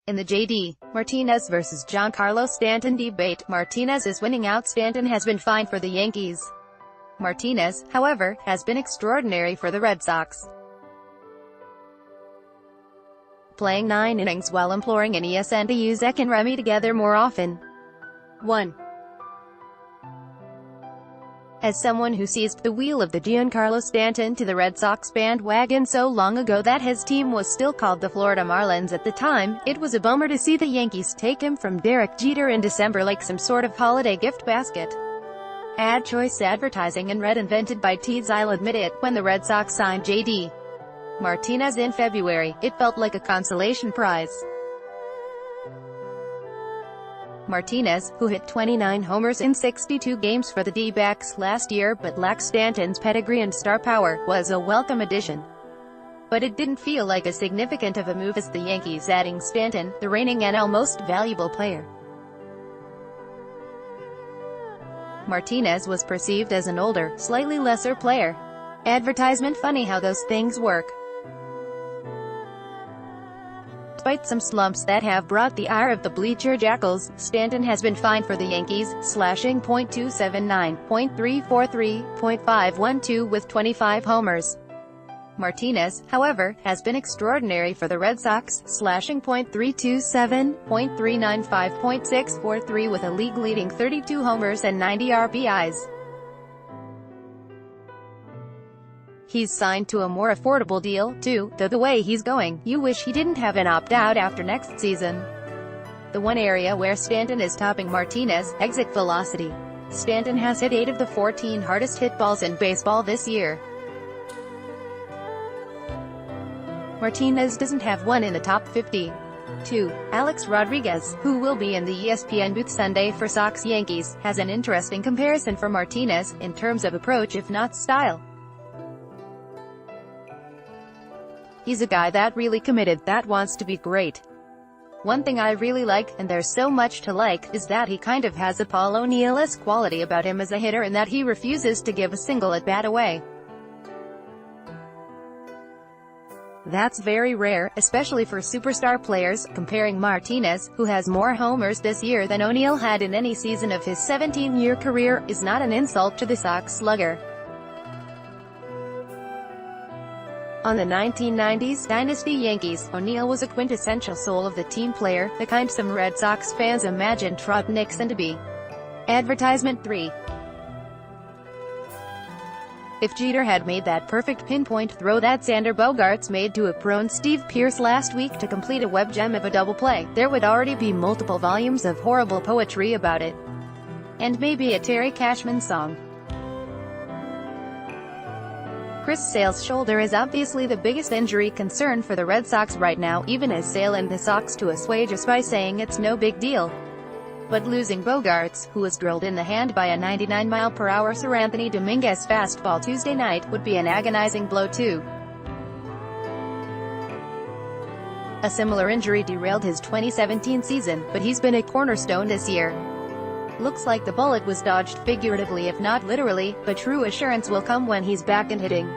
In the JD Martinez vs. Giancarlo Stanton debate, Martinez is winning out. Stanton has been fine for the Yankees. Martinez, however, has been extraordinary for the Red Sox, playing 9 innings while imploring an ESN to use Ek and Remy together more often. 1. As someone who seized the wheel of the Giancarlo Stanton to the Red Sox bandwagon so long ago that his team was still called the Florida Marlins at the time, it was a bummer to see the Yankees take him from Derek Jeter in December like some sort of holiday gift basket. Ad choice advertising and red invented by Teeds. I'll admit it, when the Red Sox signed J.D. Martinez in February, it felt like a consolation prize. Martinez, who hit 29 homers in 62 games for the D-backs last year but lacks Stanton's pedigree and star power, was a welcome addition. But it didn't feel like as significant of a move as the Yankees adding Stanton, the reigning NL most valuable player. Martinez was perceived as an older, slightly lesser player. Advertisement. Funny how those things work. Despite some slumps that have brought the ire of the Bleacher Jackals, Stanton has been fine for the Yankees, slashing .279, .343, .512 with 25 homers. Martinez, however, has been extraordinary for the Red Sox, slashing .327, .395, .643 with a league-leading 32 homers and 90 RBIs. He's signed to a more affordable deal, too, though the way he's going, you wish he didn't have an opt-out after next season. The one area where Stanton is topping Martinez, exit velocity. Stanton has hit 8 of the 14 hardest hit balls in baseball this year. Martinez doesn't have one in the top 50. 2. Alex Rodriguez, who will be in the ESPN booth Sunday for Sox-Yankees, has an interesting comparison for Martinez, in terms of approach if not style. He's a guy that really committed, that wants to be great. One thing I really like, and there's so much to like, is that he kind of has a Paul O'Neill-esque quality about him as a hitter, and that he refuses to give a single at-bat away. That's very rare, especially for superstar players. Comparing Martinez, who has more homers this year than O'Neill had in any season of his 17-year career, is not an insult to the Sox slugger. On the 1990s dynasty Yankees, O'Neill was a quintessential soul of the team player, the kind some Red Sox fans imagined Trot Nixon to be. Advertisement. 3. If Jeter had made that perfect pinpoint throw that Sander Bogarts made to a prone Steve Pearce last week to complete a web gem of a double play, there would already be multiple volumes of horrible poetry about it. And maybe a Terry Cashman song. Chris Sale's shoulder is obviously the biggest injury concern for the Red Sox right now, even as Sale and the Sox to assuage us by saying it's no big deal. But losing Bogarts, who was drilled in the hand by a 99-mile-per-hour Sir Anthony Dominguez fastball Tuesday night, would be an agonizing blow too. A similar injury derailed his 2017 season, but he's been a cornerstone this year. Looks like the bullet was dodged, figuratively if not literally, but true assurance will come when he's back and hitting.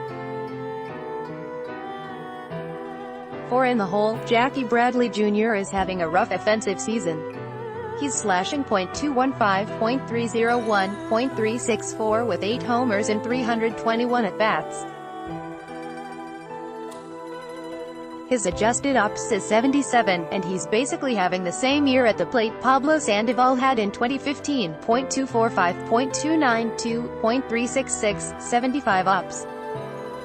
4 in the hole, Jackie Bradley Jr. is having a rough offensive season. He's slashing .215, .301, .364 with 8 homers and 321 at-bats. His adjusted OPS is 77, and he's basically having the same year at the plate Pablo Sandoval had in 2015, .245, .292, .366, 75 OPS.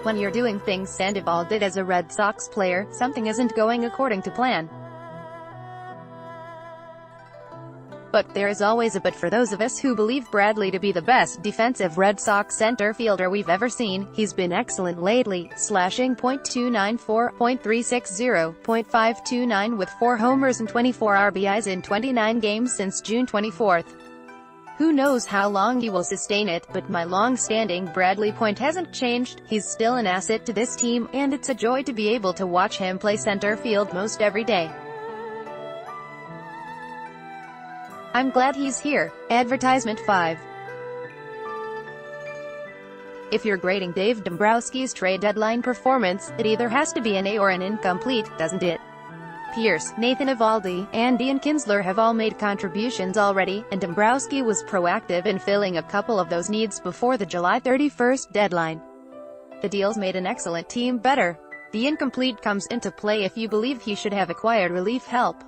When you're doing things Sandoval did as a Red Sox player, something isn't going according to plan. But there is always a but for those of us who believe Bradley to be the best defensive Red Sox center fielder we've ever seen. He's been excellent lately, slashing .294, .360, .529 with 4 homers and 24 RBIs in 29 games since June 24. Who knows how long he will sustain it, but my long-standing Bradley point hasn't changed. He's still an asset to this team, and it's a joy to be able to watch him play center field most every day. I'm glad he's here. Advertisement. 5. If you're grading Dave Dombrowski's trade deadline performance, it either has to be an A or an incomplete, doesn't it? Pierce, Nathan Eovaldi, and Ian Kinsler have all made contributions already, and Dombrowski was proactive in filling a couple of those needs before the July 31st deadline. The deals made an excellent team better. The incomplete comes into play if you believe he should have acquired relief help.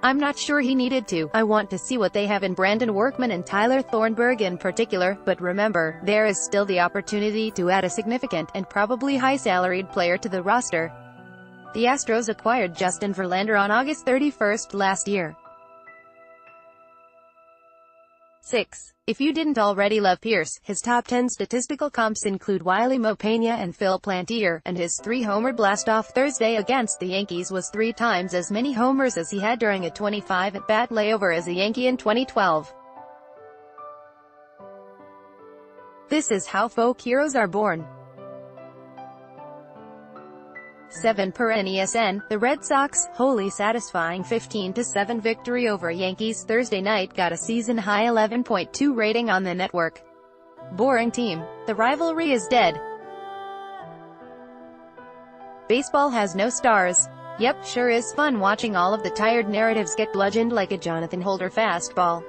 I'm not sure he needed to. I want to see what they have in Brandon Workman and Tyler Thornburg in particular, but remember, there is still the opportunity to add a significant, and probably high-salaried player to the roster. The Astros acquired Justin Verlander on August 31st last year. 6. If you didn't already love Pierce, his top 10 statistical comps include Wiley Mopena and Phil Plantier, and his 3-homer blast-off Thursday against the Yankees was 3 times as many homers as he had during a 25-at-bat layover as a Yankee in 2012. This is how folk heroes are born. 7 per NESN, the Red Sox, wholly satisfying 15-7 victory over Yankees Thursday night got a season-high 11.2 rating on the network. Boring team. The rivalry is dead. Baseball has no stars. Yep, sure is fun watching all of the tired narratives get bludgeoned like a Jonathan Holder fastball.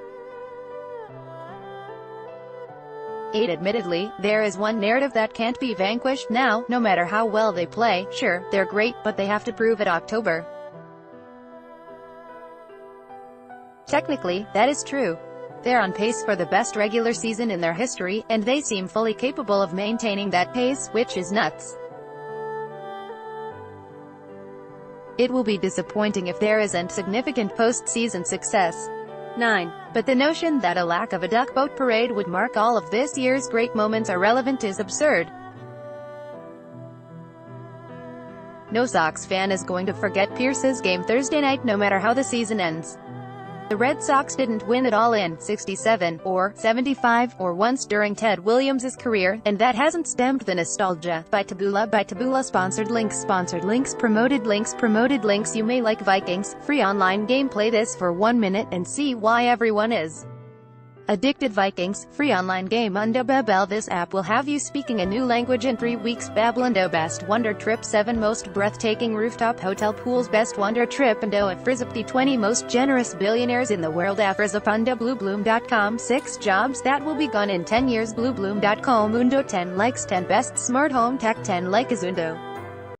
8. Admittedly, there is one narrative that can't be vanquished now, no matter how well they play. Sure, they're great, but they have to prove it October. Technically, that is true. They're on pace for the best regular season in their history, and they seem fully capable of maintaining that pace, which is nuts. It will be disappointing if there isn't significant postseason success. 9. But the notion that a lack of a duck boat parade would mark all of this year's great moments irrelevant is absurd. No Sox fan is going to forget Pierce's game Thursday night no matter how the season ends. The Red Sox didn't win it all in 67, or 75, or once during Ted Williams' career, and that hasn't stemmed the nostalgia. By Taboola sponsored links promoted links. You may like Vikings, free online game. Play this for 1 minute and see why everyone is addicted. Vikings, free online game. Undo Babel. This app will have you speaking a new language in 3 weeks. Babbelando best wonder trip. 7 most breathtaking rooftop hotel pools. Best wonder trip. And Frizzup the 20 most generous billionaires in the world. Frizzup undo bluebloom.com. 6 jobs that will be gone in 10 years. Bluebloom.com. Undo 10 likes. 10 best smart home tech. 10 like Azundo.